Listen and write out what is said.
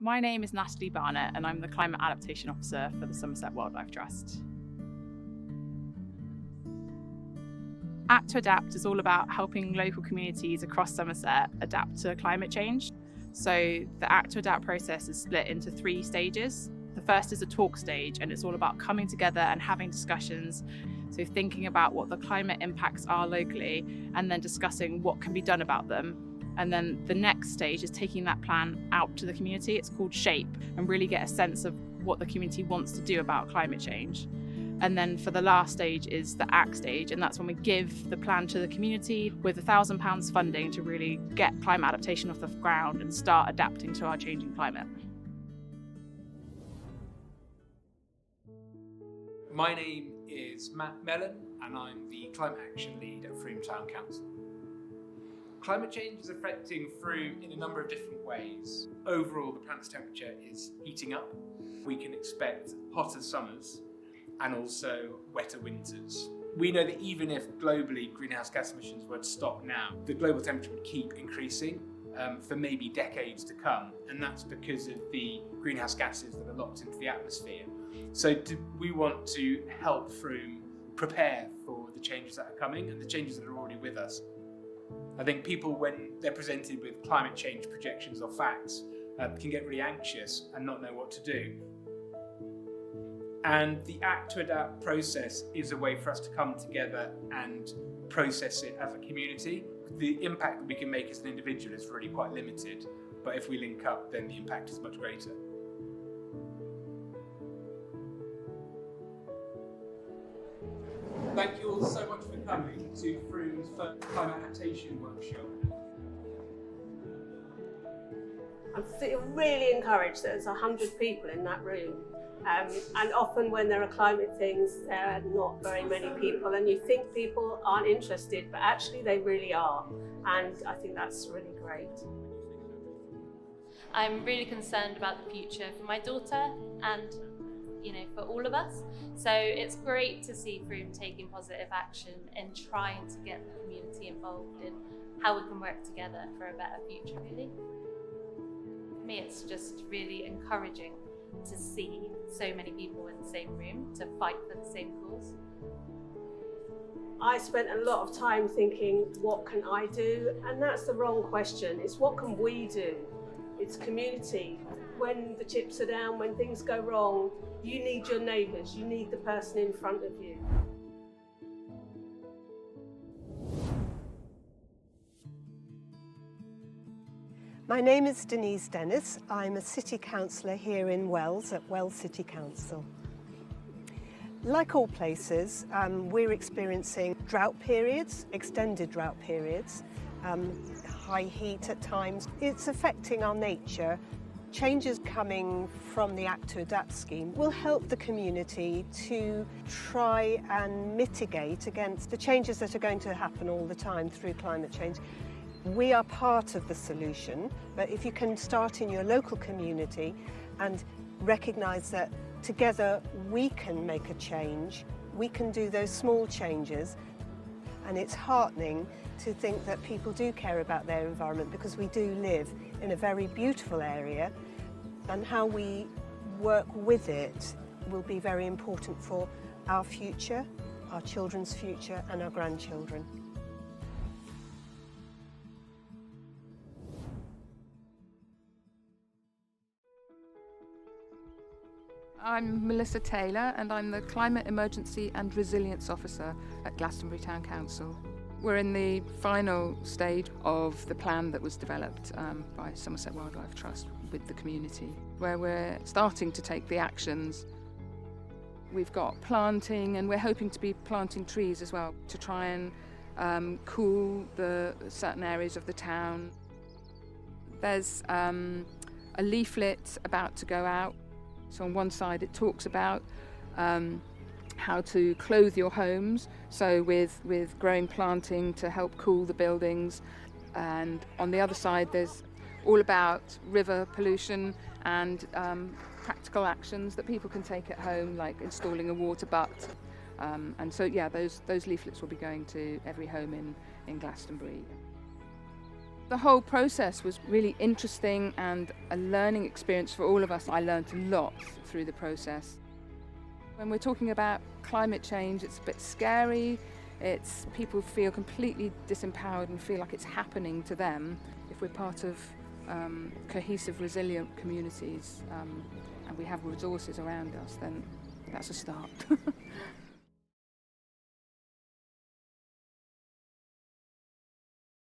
My name is Natalie Barnett and I'm the Climate Adaptation Officer for the Somerset Wildlife Trust. Act to Adapt is all about helping local communities across Somerset adapt to climate change. So the Act to Adapt process is split into 3 stages. The first is a talk stage, and it's all about coming together and having discussions. So thinking about what the climate impacts are locally and then discussing what can be done about them. And then the next stage is taking that plan out to the community. It's called Shape, and really get a sense of what the community wants to do about climate change. And then for the last stage is the Act stage, and that's when we give the plan to the community with £1,000 funding to really get climate adaptation off the ground and start adapting to our changing climate. My name is Matt Mellon and I'm the Climate Action Lead at Frome Town Council. Climate change is affecting Frome in a number of different ways. Overall, the planet's temperature is heating up. We can expect hotter summers and also wetter winters. We know that even if globally greenhouse gas emissions were to stop now, the global temperature would keep increasing for maybe decades to come, and that's because of the greenhouse gases that are locked into the atmosphere. So we want to help Frome prepare for the changes that are coming and the changes that are already with us. I think people, when they're presented with climate change projections or facts, can get really anxious and not know what to do. And the Act to Adapt process is a way for us to come together and process it as a community. The impact that we can make as an individual is really quite limited, but if we link up, then the impact is much greater. Thank you all so much for coming to Frome's first Climate Adaptation workshop. I feel really encouraged that there's 100 people in that room. And often when there are climate things, there are not very many people, and you think people aren't interested, but actually they really are. And I think that's really great. I'm really concerned about the future for my daughter and for all of us. So it's great to see Frome taking positive action and trying to get the community involved in how we can work together for a better future, really. For me, it's just really encouraging to see so many people in the same room to fight for the same cause. I spent a lot of time thinking, what can I do? And that's the wrong question. It's what can we do? It's community. When the chips are down, when things go wrong, you need your neighbours, you need the person in front of you. My name is Denise Dennis. I'm a city councillor here in Wells at Wells City Council. Like all places, we're experiencing drought periods, extended drought periods, high heat at times. It's affecting our nature. Changes coming from the Act to Adapt scheme will help the community to try and mitigate against the changes that are going to happen all the time through climate change. We are part of the solution, but if you can start in your local community and recognise that together we can make a change, we can do those small changes, and it's heartening to think that people do care about their environment, because we do live in a very beautiful area, and how we work with it will be very important for our future, our children's future and our grandchildren. I'm Melissa Taylor and I'm the Climate Emergency and Resilience Officer at Glastonbury Town Council. We're in the final stage of the plan that was developed by Somerset Wildlife Trust with the community, where we're starting to take the actions. We've got planting, and we're hoping to be planting trees as well to try and cool the certain areas of the town. There's a leaflet about to go out. So on one side it talks about how to clothe your homes, so with growing planting to help cool the buildings, and on the other side there's all about river pollution and practical actions that people can take at home, like installing a water butt. And so those leaflets will be going to every home in Glastonbury. The whole process was really interesting and a learning experience for all of us. I learned a lot through the process. When we're talking about climate change, it's a bit scary. People feel completely disempowered and feel like it's happening to them. If we're part of cohesive, resilient communities and we have resources around us, then that's a start.